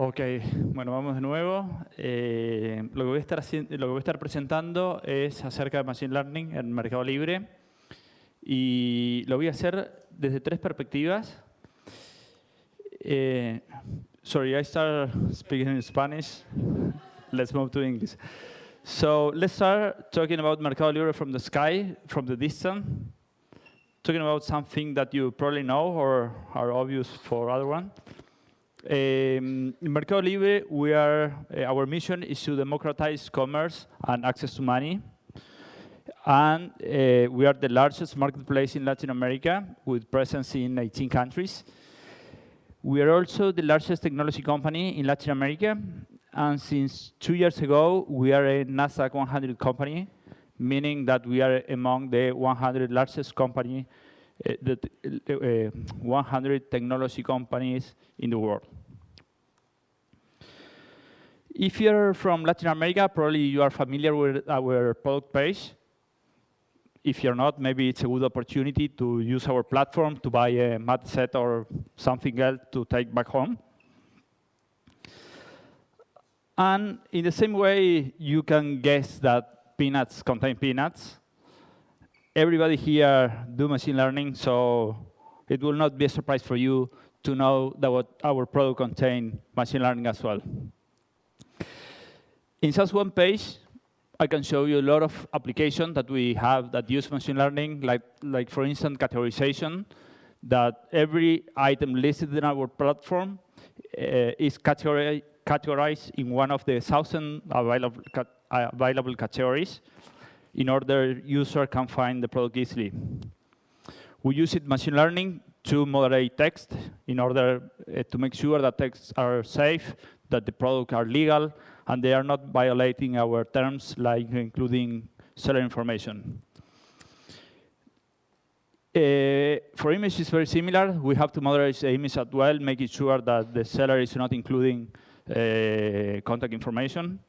Ok, bueno, vamos de nuevo. Lo que voy a estar presentando es acerca de Machine Learning en Mercadolibre y lo voy a hacer desde tres perspectivas. Sorry, I start speaking in Spanish. Let's move to English. So let's start talking about Mercadolibre from the sky, from the distance, talking about something that you probably know or are obvious for other one. In Mercadolibre, our mission is to democratize commerce and access to money. And we are the largest marketplace in Latin America with presence in 18 countries. We are also the largest technology company in Latin America. And since 2 years ago, we are a NASDAQ 100 company, meaning that we are among the 100 largest company, 100 technology companies in the world. If you're from Latin America, probably you are familiar with our product page. If you're not, maybe it's a good opportunity to use our platform to buy a mat set or something else to take back home. And in the same way, you can guess that peanuts contain peanuts. Everybody here do machine learning, so it will not be a surprise for you to know that our product contains machine learning as well. In just one page, I can show you a lot of applications that we have that use machine learning, like for instance, categorization, that every item listed in our platform is categorized in one of the 1,000 available categories in order user can find the product easily. We use machine learning to moderate text in order to make sure that texts are safe, that the products are legal, and they are not violating our terms, like including seller information. For images, it's very similar. We have to moderate the image as well, making sure that the seller is not including contact information.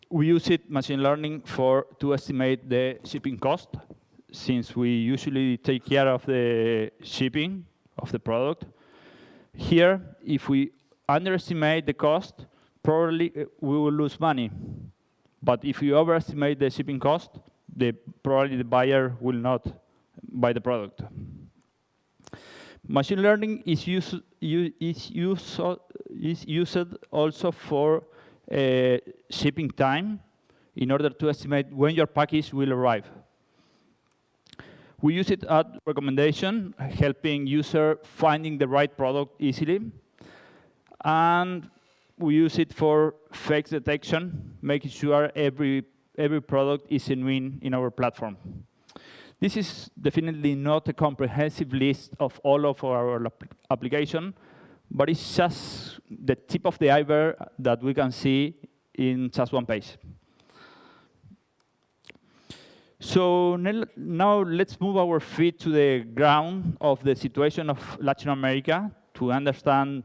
We use machine learning to estimate the shipping cost, since we usually take care of the shipping of the product. Here, if we underestimate the cost, probably we will lose money. But if we overestimate the shipping cost, probably the buyer will not buy the product. Machine learning is used also for shipping time in order to estimate when your package will arrive. We use it at recommendation, helping user finding the right product easily. And we use it for fake detection, making sure every product is genuine in our platform. This is definitely not a comprehensive list of all of our applications, but it's just the tip of the iceberg that we can see in just one page. So now let's move our feet to the ground of the situation of Latin America to understand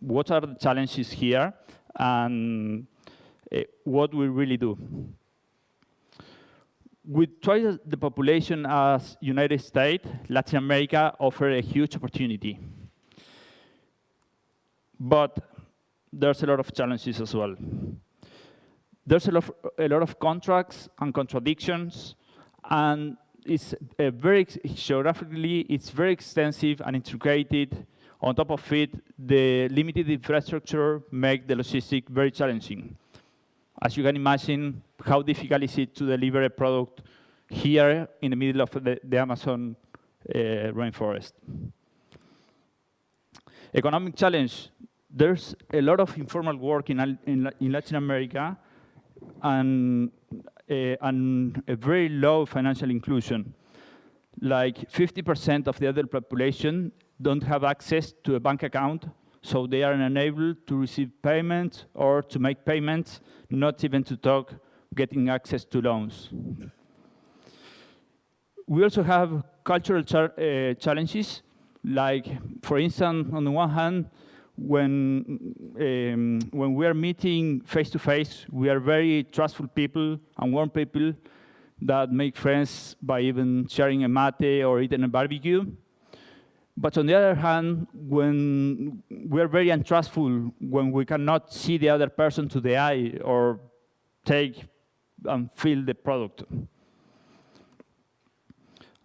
what are the challenges here and what we really do. With twice the population as United States, Latin America offers a huge opportunity. But there's a lot of challenges as well. There's a lot of contracts and contradictions, and geographically, it's very extensive and integrated. On top of it, the limited infrastructure makes the logistics very challenging. As you can imagine, how difficult is it to deliver a product here in the middle of the Amazon rainforest? Economic challenge. There's a lot of informal work in Latin America and a very low financial inclusion. Like 50% of the adult population don't have access to a bank account, so they are unable to receive payments or to make payments, not even to talk getting access to loans. We also have cultural challenges, like, for instance, on the one hand, when we are meeting face-to-face, we are very trustful people and warm people that make friends by even sharing a mate or eating a barbecue. But on the other hand, when we're very untrustful, when we cannot see the other person to the eye or take and feel the product.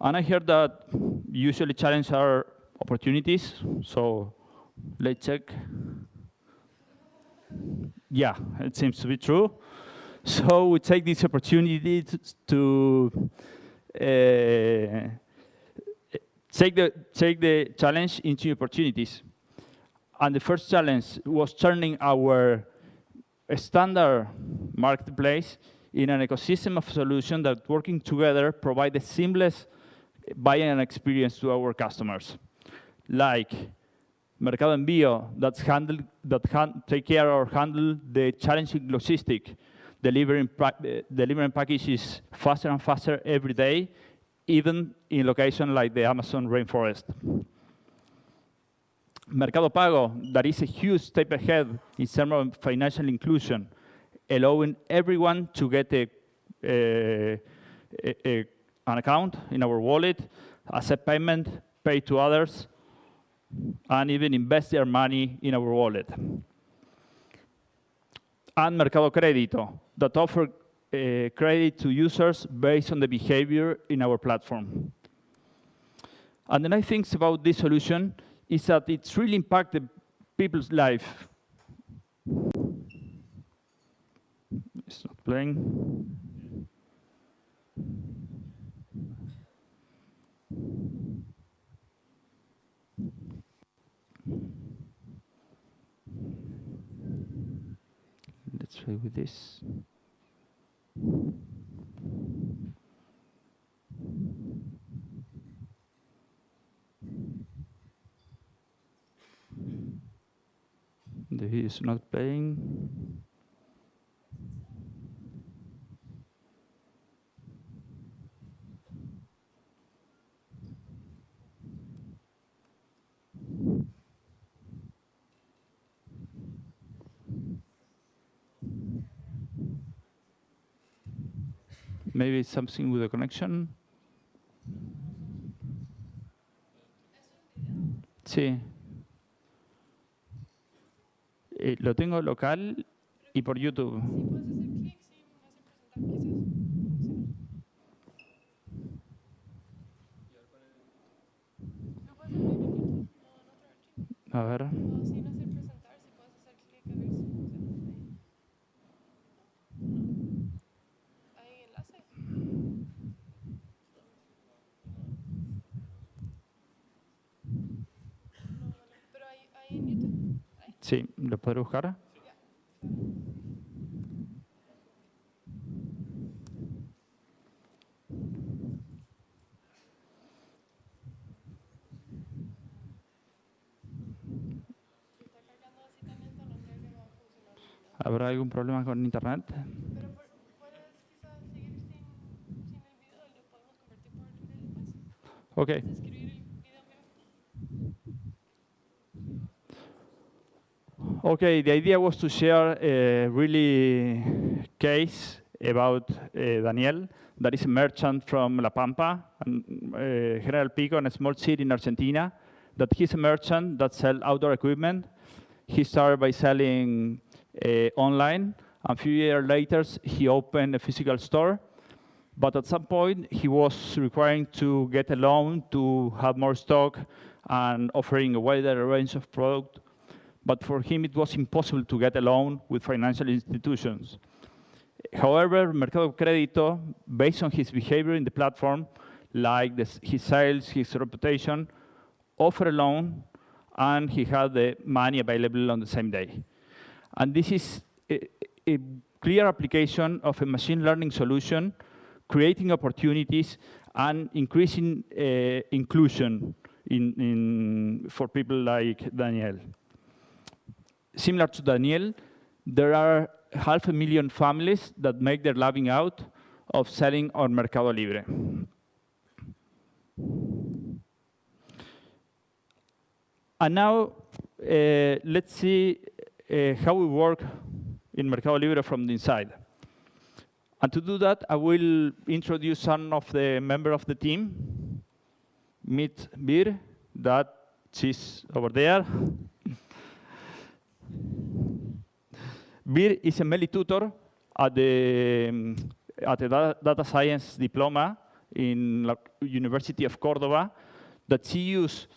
And I heard that usually challenges are opportunities. So let's check. Yeah, it seems to be true. So we take this opportunity to take the challenge into opportunities. And the first challenge was turning our standard marketplace in an ecosystem of solutions that, working together, provide a seamless buying experience to our customers. Like Mercado Envío, that take care or handle the challenging logistic, delivering packages faster and faster every day, even in locations like the Amazon rainforest. Mercado Pago, that is a huge step ahead in terms of financial inclusion, allowing everyone to get an account in our wallet, accept payment, pay to others, and even invest their money in our wallet. And Mercado Crédito, that offer credit to users based on the behavior in our platform. And the nice things about this solution is that it's really impacted people's life. It's not playing. Let's try with this. The video is not playing. Maybe it's something with the connection. Sí. Lo tengo local y por YouTube. A ver. Sí, ¿lo podré buscar? ¿Habrá algún problema con internet? Okay. Okay, the idea was to share a really case about Daniel, that is a merchant from La Pampa, and, General Pico, in a small city in Argentina, that he's a merchant that sells outdoor equipment. He started by selling online, and a few years later, he opened a physical store. But at some point, he was requiring to get a loan to have more stock and offering a wider range of product. But for him, it was impossible to get a loan with financial institutions. However, Mercado Crédito, based on his behavior in the platform, like his sales, his reputation, offered a loan, and he had the money available on the same day. And this is a clear application of a machine learning solution, creating opportunities and increasing inclusion for people like Daniel. Similar to Daniel, there are 500,000 families that make their living out of selling on Mercadolibre. And now, let's see how we work in Mercadolibre from the inside. And to do that, I will introduce some of the members of the team. Meet Bir, that She's over there. Bir is a Meli tutor at the data science diploma in the University of Córdoba that she used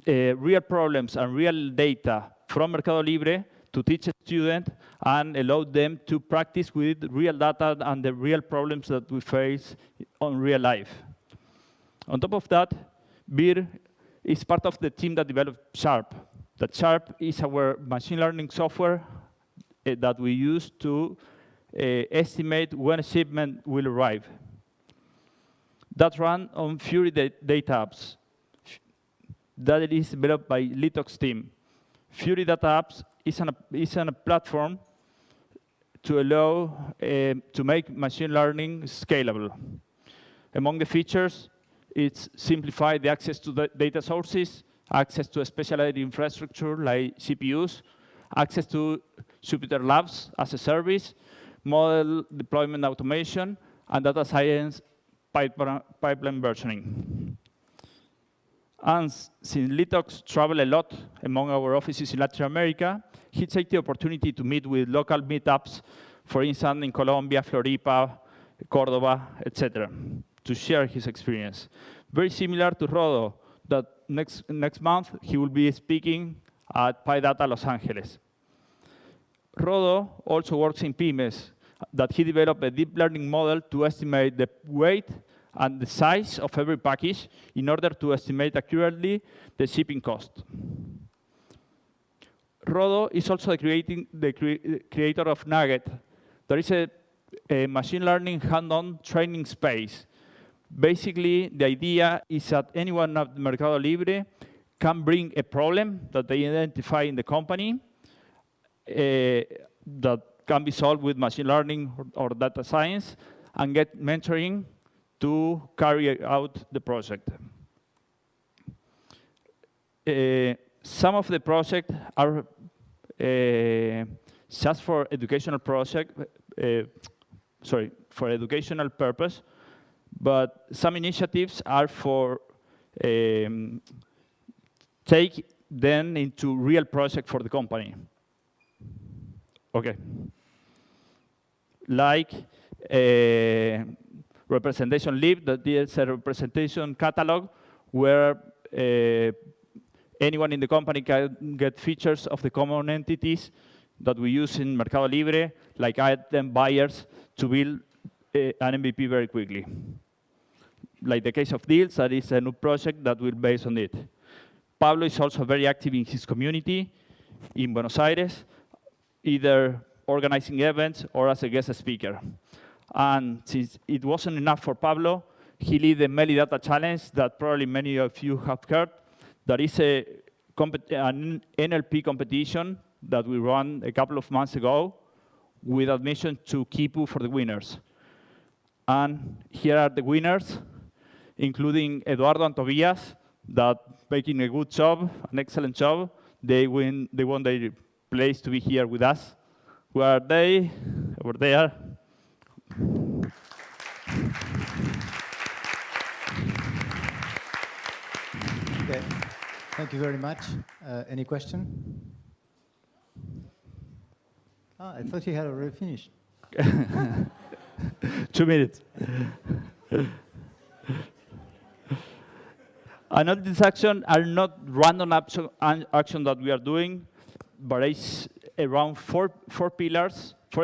real problems and real data from Mercadolibre to teach a student and allow them to practice with real data and the real problems that we face on real life. On top of that, Bir is part of the team that developed Sharp. That Sharp is our machine learning software that we use to estimate when a shipment will arrive. That run on Fury data apps. That is developed by Litox team. Fury data apps is on a platform to allow to make machine learning scalable. Among the features, it's simplify the access to the data sources, access to a specialized infrastructure like CPUs, access to Jupyter Labs as a service, model deployment automation, and data science pipeline versioning. And since Litox travel a lot among our offices in Latin America, he takes the opportunity to meet with local meetups, for instance, in Colombia, Floripa, Córdoba, etc., to share his experience. Very similar to Rodo, that next month he will be speaking at PyData Los Angeles. Rodo also works in Pymes, that he developed a deep learning model to estimate the weight and the size of every package in order to estimate accurately the shipping cost. Rodo is also the creator of Nugget. There is a machine learning hand-on training space. Basically, the idea is that anyone at Mercadolibre can bring a problem that they identify in the company that can be solved with machine learning or data science and get mentoring to carry out the project. Some of the projects are just for educational for educational purpose, but some initiatives are for take them into real project for the company. Okay. Like representation lib, that is a representation catalog where anyone in the company can get features of the common entities that we use in Mercadolibre, like item buyers, to build an MVP very quickly. Like the case of deals, that is a new project that will base on it. Pablo is also very active in his community in Buenos Aires, either organizing events or as a guest speaker. And since it wasn't enough for Pablo, he led the Meli Data Challenge that probably many of you have heard. That is an NLP competition that we ran a couple of months ago with admission to Khipu for the winners. And here are the winners, including Eduardo and Tobias, that making a good job, an excellent job. They won their place to be here with us. Where are they? Over there. Okay. Thank you very much. Any question? I thought you had already finished. 2 minutes. Another these actions are not random action that we are doing, but it's around four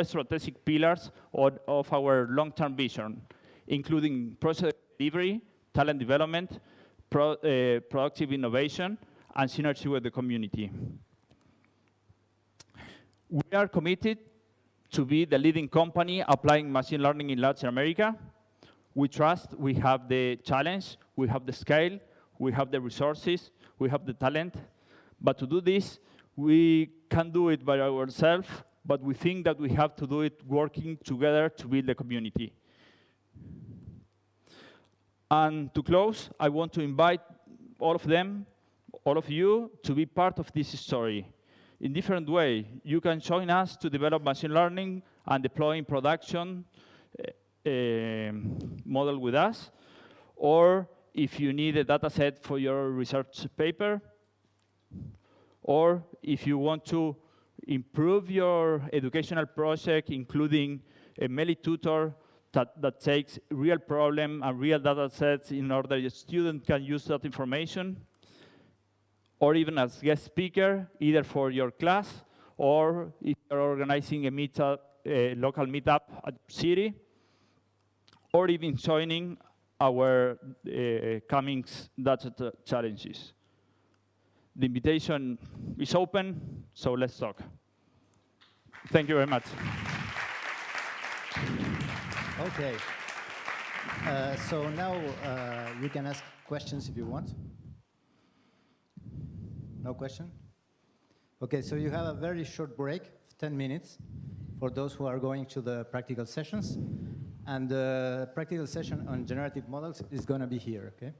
strategic pillars of our long-term vision, including project delivery, talent development, productive innovation, and synergy with the community. We are committed to be the leading company applying machine learning in Latin America. We trust we have the challenge, we have the scale, we have the resources, we have the talent. But to do this, we can't do it by ourselves, but we think that we have to do it working together to build a community. And to close, I want to invite all of you, to be part of this story. In different way, you can join us to develop machine learning and deploy in production model with us. Or if you need a data set for your research paper, Or if you want to improve your educational project, including a Meli tutor that takes real problem and real data sets in order your student can use that information, or even as guest speaker, either for your class, or if you're organizing a meetup, a local meetup at your city, or even joining our coming data challenges. The invitation is open, so let's talk. Thank you very much. Okay. So now you can ask questions if you want. No question? Okay, so you have a very short break, 10 minutes, for those who are going to the practical sessions. And the practical session on generative models is going to be here, okay?